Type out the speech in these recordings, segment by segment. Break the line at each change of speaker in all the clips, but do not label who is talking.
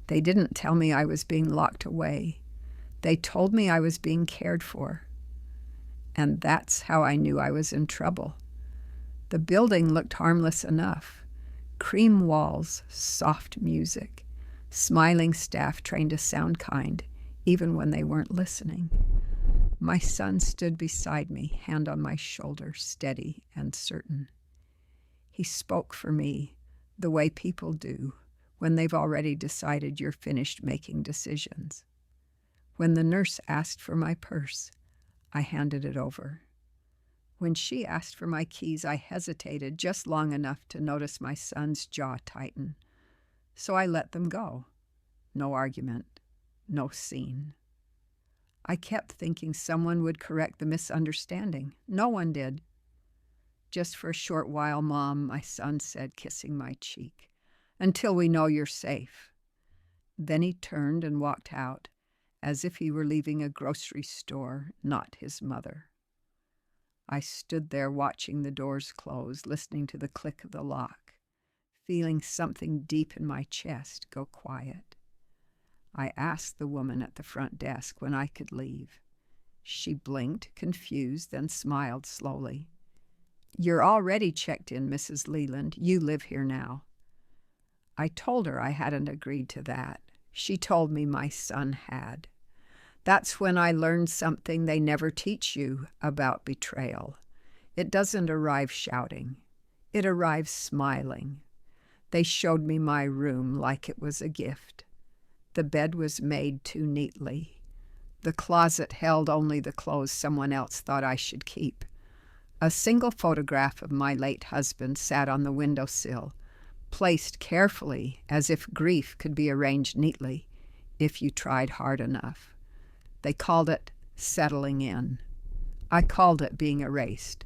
They didn't tell me I was being locked away. They told me I was being cared for. And that's how I knew I was in trouble. The building looked harmless enough. Cream walls, soft music, smiling staff trained to sound kind, even when they weren't listening. My son stood beside me, hand on my shoulder, steady and certain. He spoke for me the way people do when they've already decided you're finished making decisions. When the nurse asked for my purse, I handed it over. When she asked for my keys, I hesitated just long enough to notice my son's jaw tighten. So I let them go. No argument, no scene. I kept thinking someone would correct the misunderstanding. No one did. Just for a short while, Mom, my son said, kissing my cheek, until we know you're safe. Then he turned and walked out, as if he were leaving a grocery store, not his mother. I stood there watching the doors close, listening to the click of the lock, feeling something deep in my chest go quiet. I asked the woman at the front desk when I could leave. She blinked, confused, then smiled slowly. "You're already checked in, Mrs. Leland. You live here now." I told her I hadn't agreed to that. She told me my son had. That's when I learned something they never teach you about betrayal. It doesn't arrive shouting. It arrives smiling. They showed me my room like it was a gift. The bed was made too neatly. The closet held only the clothes someone else thought I should keep. A single photograph of my late husband sat on the windowsill, placed carefully as if grief could be arranged neatly if you tried hard enough. They called it settling in. I called it being erased.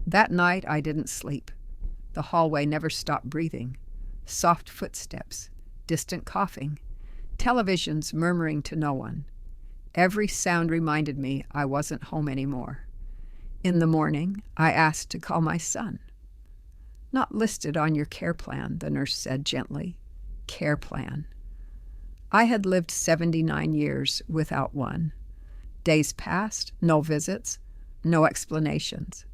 That night I didn't sleep. The hallway never stopped breathing. Soft footsteps, distant coughing, televisions murmuring to no one. Every sound reminded me I wasn't home anymore. In the morning, I asked to call my son. "Not listed on your care plan," the nurse said gently. Care plan. I had lived 79 years without one. Days passed, no visits, no explanations.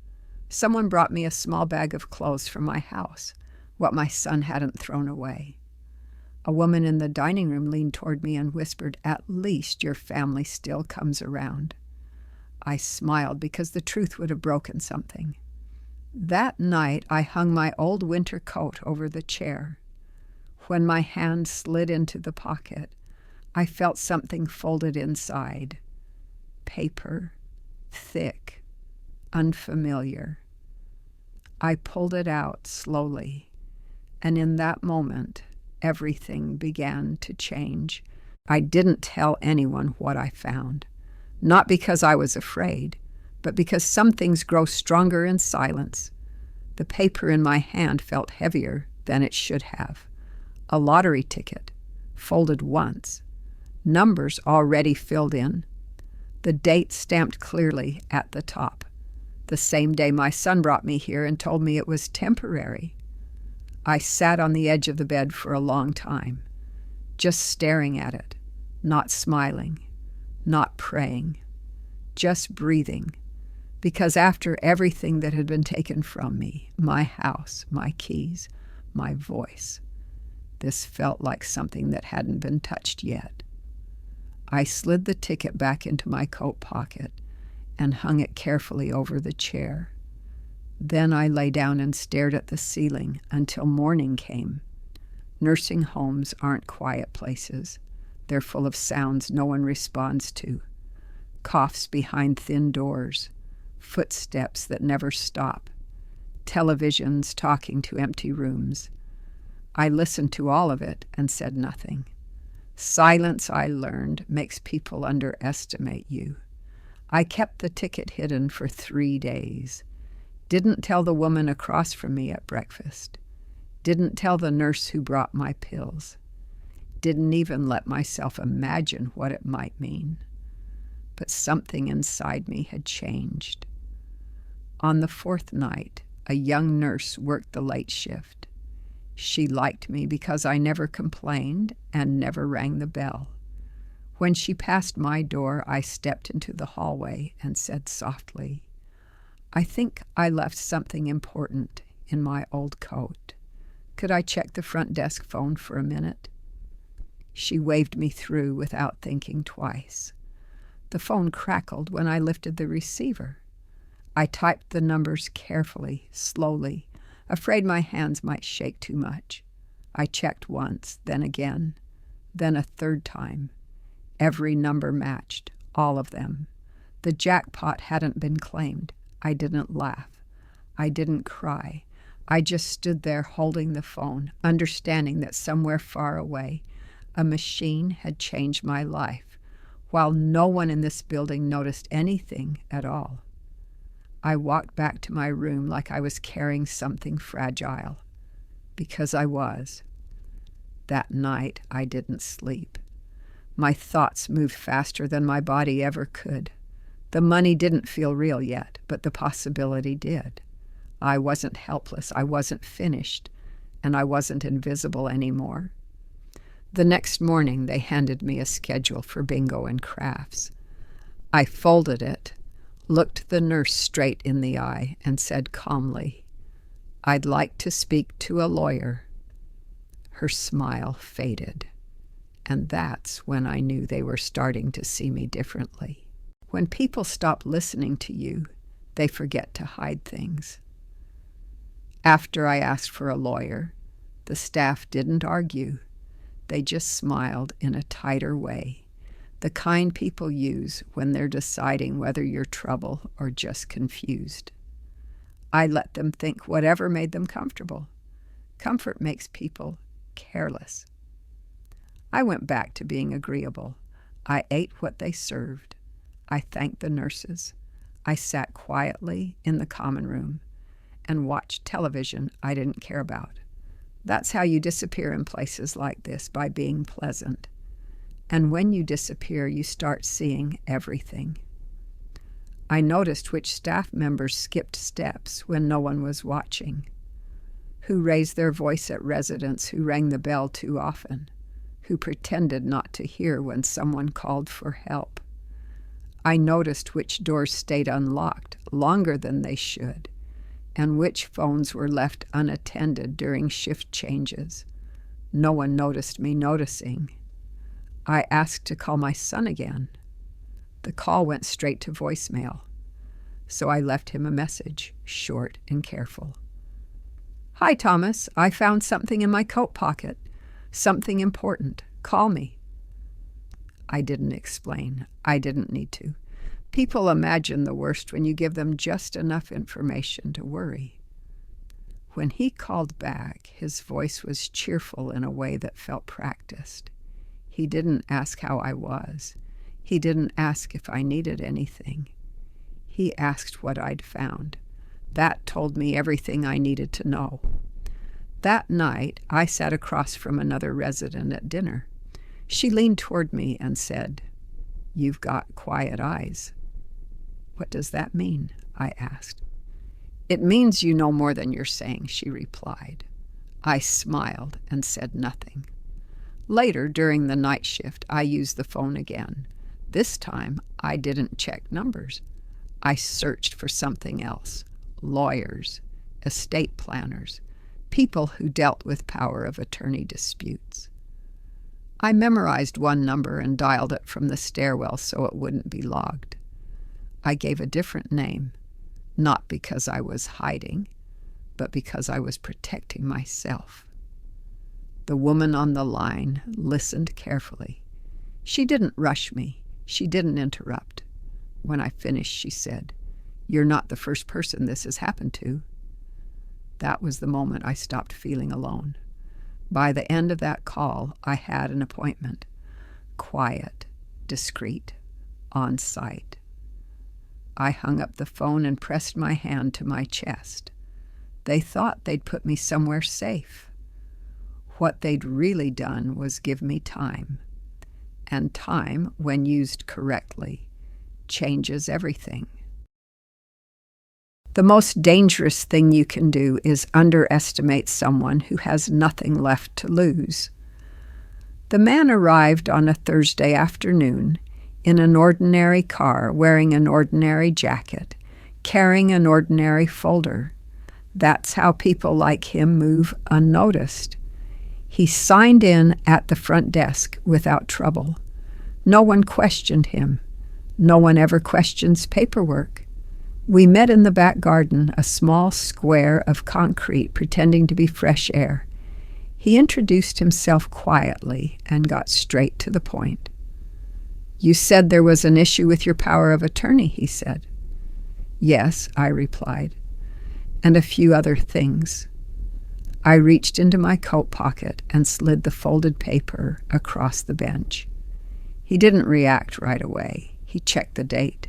Someone brought me a small bag of clothes from my house, what my son hadn't thrown away. A woman in the dining room leaned toward me and whispered, "At least your family still comes around." I smiled because the truth would have broken something. That night I hung my old winter coat over the chair. When my hand slid into the pocket, I felt something folded inside. Paper, thick, unfamiliar. I pulled it out slowly, and in that moment, everything began to change. I didn't tell anyone what I found, not because I was afraid, but because some things grow stronger in silence. The paper in my hand felt heavier than it should have. A lottery ticket, folded once. Numbers already filled in. The date stamped clearly at the top. The same day my son brought me here and told me it was temporary. I sat on the edge of the bed for a long time, just staring at it, not smiling, not praying, just breathing. Because after everything that had been taken from me, my house, my keys, my voice, this felt like something that hadn't been touched yet. I slid the ticket back into my coat pocket and hung it carefully over the chair. Then I lay down and stared at the ceiling until morning came. Nursing homes aren't quiet places. They're full of sounds no one responds to. Coughs behind thin doors, footsteps that never stop, televisions talking to empty rooms. I listened to all of it and said nothing. Silence, I learned, makes people underestimate you. I kept the ticket hidden for 3 days. Didn't tell the woman across from me at breakfast. Didn't tell the nurse who brought my pills. Didn't even let myself imagine what it might mean. But something inside me had changed. On the 4th night, a young nurse worked the late shift. She liked me because I never complained and never rang the bell. When she passed my door, I stepped into the hallway and said softly, "I think I left something important in my old coat. Could I check the front desk phone for a minute?" She waved me through without thinking twice. The phone crackled when I lifted the receiver. I typed the numbers carefully, slowly, afraid my hands might shake too much. I checked once, then again, then a third time. Every number matched, all of them. The jackpot hadn't been claimed. I didn't laugh. I didn't cry. I just stood there holding the phone, understanding that somewhere far away, a machine had changed my life, while no one in this building noticed anything at all. I walked back to my room like I was carrying something fragile, because I was. That night, I didn't sleep. My thoughts moved faster than my body ever could. The money didn't feel real yet, but the possibility did. I wasn't helpless, I wasn't finished, and I wasn't invisible anymore. The next morning, they handed me a schedule for bingo and crafts. I folded it, looked the nurse straight in the eye, and said calmly, "I'd like to speak to a lawyer." Her smile faded, and that's when I knew they were starting to see me differently. When people stop listening to you, they forget to hide things. After I asked for a lawyer, the staff didn't argue. They just smiled in a tighter way, the kind people use when they're deciding whether you're trouble or just confused. I let them think whatever made them comfortable. Comfort makes people careless. I went back to being agreeable. I ate what they served. I thanked the nurses. I sat quietly in the common room and watched television I didn't care about. That's how you disappear in places like this, by being pleasant. And when you disappear, you start seeing everything. I noticed which staff members skipped steps when no one was watching, who raised their voice at residents who rang the bell too often, who pretended not to hear when someone called for help. I noticed which doors stayed unlocked longer than they should, and which phones were left unattended during shift changes. No one noticed me noticing. I asked to call my son again. The call went straight to voicemail, so I left him a message, short and careful. "Hi, Thomas. I found something in my coat pocket. Something important. Call me." I didn't explain. I didn't need to. People imagine the worst when you give them just enough information to worry. When he called back, his voice was cheerful in a way that felt practiced. He didn't ask how I was. He didn't ask if I needed anything. He asked what I'd found. That told me everything I needed to know. That night, I sat across from another resident at dinner. She leaned toward me and said, "You've got quiet eyes." "What does that mean?" I asked. "It means you know more than you're saying," she replied. I smiled and said nothing. Later, during the night shift, I used the phone again. This time, I didn't check numbers. I searched for something else. Lawyers, estate planners, people who dealt with power of attorney disputes. I memorized one number and dialed it from the stairwell so it wouldn't be logged. I gave a different name, not because I was hiding, but because I was protecting myself. The woman on the line listened carefully. She didn't rush me. She didn't interrupt. When I finished, she said, "You're not the first person this has happened to." That was the moment I stopped feeling alone. By the end of that call, I had an appointment. Quiet, discreet, on site. I hung up the phone and pressed my hand to my chest. They thought they'd put me somewhere safe. What they'd really done was give me time. And time, when used correctly, changes everything. The most dangerous thing you can do is underestimate someone who has nothing left to lose. The man arrived on a Thursday afternoon in an ordinary car, wearing an ordinary jacket, carrying an ordinary folder. That's how people like him move unnoticed. He signed in at the front desk without trouble. No one questioned him. No one ever questions paperwork. We met in the back garden, a small square of concrete pretending to be fresh air. He introduced himself quietly and got straight to the point. "You said there was an issue with your power of attorney," he said. "Yes," I replied, "and a few other things." I reached into my coat pocket and slid the folded paper across the bench. He didn't react right away. He checked the date,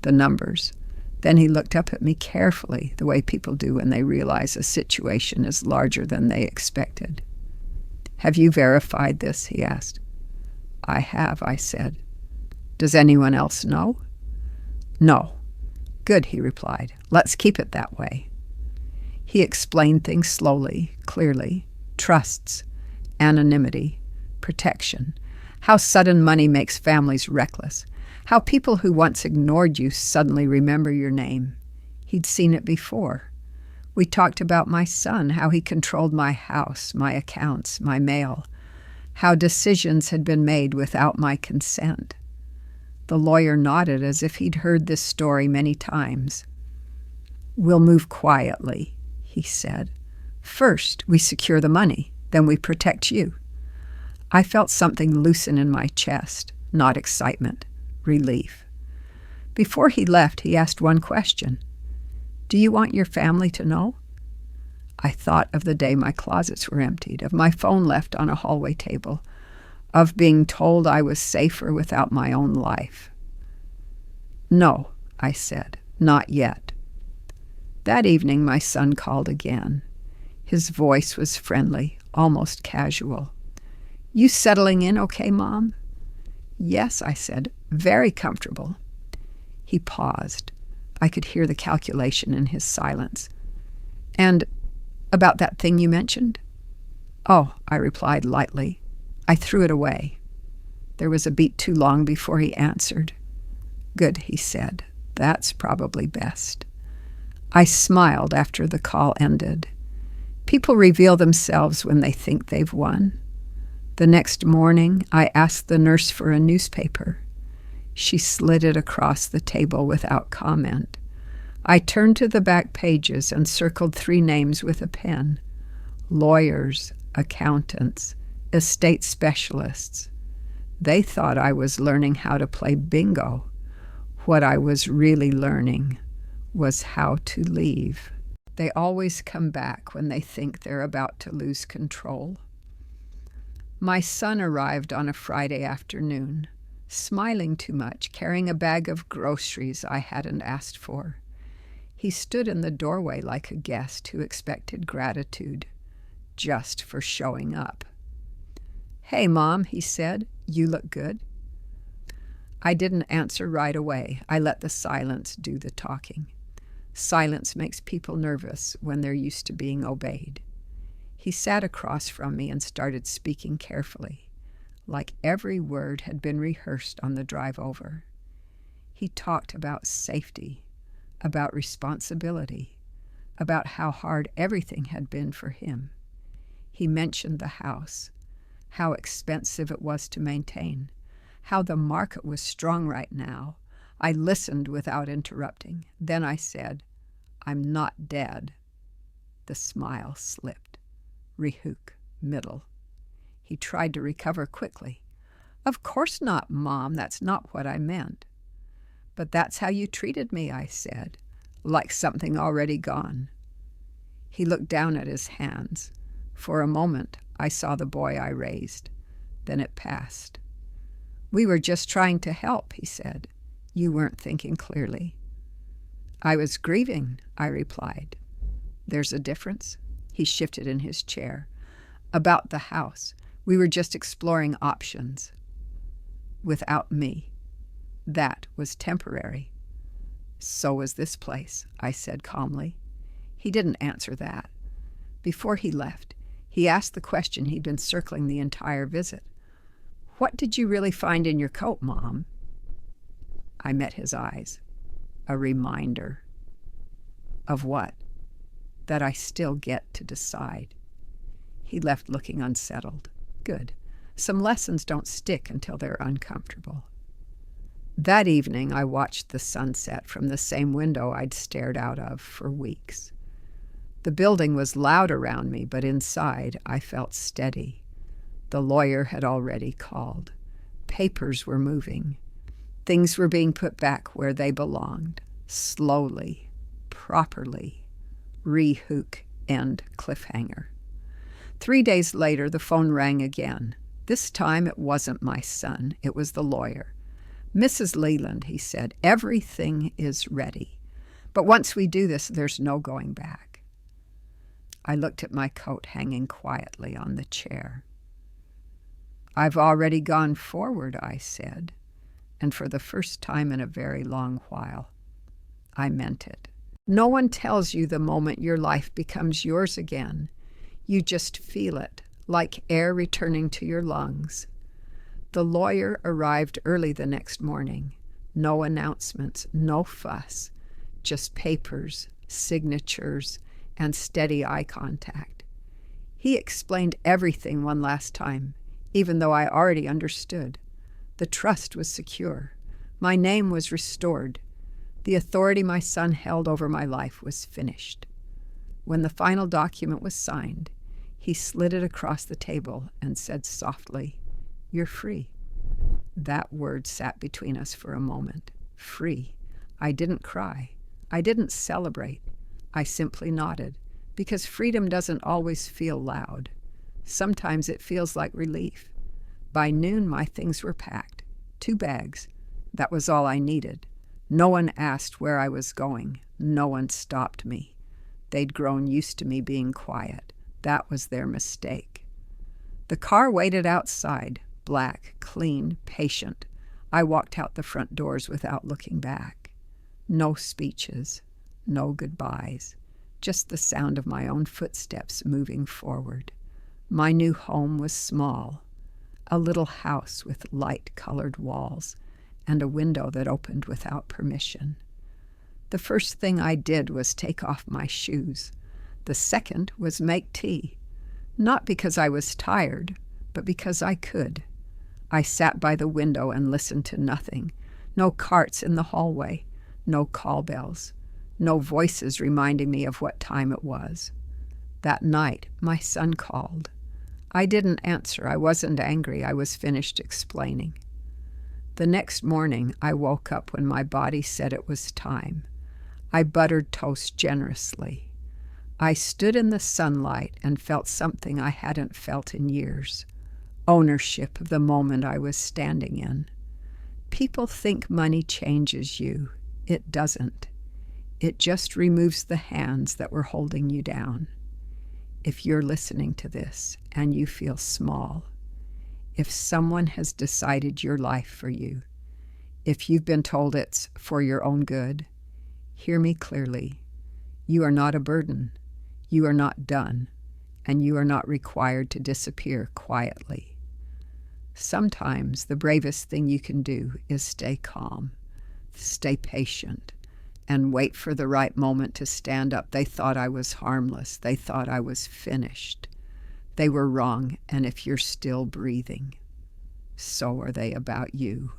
the numbers. Then he looked up at me carefully, the way people do when they realize a situation is larger than they expected. "Have you verified this?" he asked. "I have," I said. "Does anyone else know?" "No." "Good," he replied. "Let's keep it that way." He explained things slowly, clearly. Trusts, anonymity, protection, how sudden money makes families reckless, how people who once ignored you suddenly remember your name. He'd seen it before. We talked about my son, how he controlled my house, my accounts, my mail, how decisions had been made without my consent. The lawyer nodded as if he'd heard this story many times. "We'll move quietly," he said. "First, we secure the money, then we protect you." I felt something loosen in my chest, not excitement, relief. Before he left, he asked one question. "Do you want your family to know?" I thought of the day my closets were emptied, of my phone left on a hallway table, of being told I was safer without my own life. "No," I said, "not yet." That evening, my son called again. His voice was friendly, almost casual. "You settling in okay, Mom?" "Yes," I said, "very comfortable." He paused. I could hear the calculation in his silence. "And about that thing you mentioned?" "Oh," I replied lightly. "I threw it away." There was a beat too long before he answered. "Good," he said. "That's probably best." I smiled after the call ended. People reveal themselves when they think they've won. The next morning, I asked the nurse for a newspaper. She slid it across the table without comment. I turned to the back pages and circled 3 names with a pen: lawyers, accountants, estate specialists. They thought I was learning how to play bingo. What I was really learning was how to leave. They always come back when they think they're about to lose control. My son arrived on a Friday afternoon, smiling too much, carrying a bag of groceries I hadn't asked for. He stood in the doorway like a guest who expected gratitude, just for showing up. "Hey, Mom," he said, "you look good." I didn't answer right away. I let the silence do the talking. Silence makes people nervous when they're used to being obeyed. He sat across from me and started speaking carefully, like every word had been rehearsed on the drive over. He talked about safety, about responsibility, about how hard everything had been for him. He mentioned the house, how expensive it was to maintain, how the market was strong right now. I listened without interrupting. Then I said, "I'm not dead." The smile slipped. Rehook, middle. He tried to recover quickly. "Of course not, Mom. That's not what I meant." "But that's how you treated me," I said, "like something already gone." He looked down at his hands. For a moment, I saw the boy I raised. Then it passed. "We were just trying to help," he said. "You weren't thinking clearly." "I was grieving," I replied. "There's a difference?" He shifted in his chair. "About the house. We were just exploring options. Without me. That was temporary." So was this place, I said calmly. He didn't answer that. Before he left, he asked the question he'd been circling the entire visit. "What did you really find in your coat, Mom?" I met his eyes. A reminder. Of what? That I still get to decide. He left looking unsettled. Good. Some lessons don't stick until they're uncomfortable. That evening, I watched the sunset from the same window I'd stared out of for weeks. The building was loud around me, but inside I felt steady. The lawyer had already called. Papers were moving. Things were being put back where they belonged, slowly, properly. Re-hook, end, cliffhanger. 3 days later, the phone rang again. This time it wasn't my son, it was the lawyer. "Mrs. Leland," he said, "everything is ready. But once we do this, there's no going back." I looked at my coat hanging quietly on the chair. "I've already gone forward," I said, and for the first time in a very long while, I meant it. No one tells you the moment your life becomes yours again. You just feel it, like air returning to your lungs. The lawyer arrived early the next morning. No announcements, no fuss, just papers, signatures, and steady eye contact. He explained everything one last time, even though I already understood. The trust was secure. My name was restored. The authority my son held over my life was finished. When the final document was signed, he slid it across the table and said softly, "You're free." That word sat between us for a moment. Free. I didn't cry. I didn't celebrate. I simply nodded, because freedom doesn't always feel loud. Sometimes it feels like relief. By noon, my things were packed. 2 bags. That was all I needed. No one asked where I was going. No one stopped me. They'd grown used to me being quiet. That was their mistake. The car waited outside, black, clean, patient. I walked out the front doors without looking back. No speeches, no goodbyes, just the sound of my own footsteps moving forward. My new home was small, a little house with light-colored walls and a window that opened without permission. The first thing I did was take off my shoes. The second was make tea, not because I was tired, but because I could. I sat by the window and listened to nothing. No carts in the hallway, no call bells, no voices reminding me of what time it was. That night, my son called. I didn't answer. I wasn't angry. I was finished explaining. The next morning, I woke up when my body said it was time. I buttered toast generously. I stood in the sunlight and felt something I hadn't felt in years. Ownership of the moment I was standing in. People think money changes you. It doesn't. It just removes the hands that were holding you down. If you're listening to this and you feel small, if someone has decided your life for you, if you've been told it's for your own good, hear me clearly. You are not a burden. You are not done, and you are not required to disappear quietly. Sometimes the bravest thing you can do is stay calm, stay patient, and wait for the right moment to stand up. They thought I was harmless. They thought I was finished. They were wrong, and if you're still breathing, so are they about you.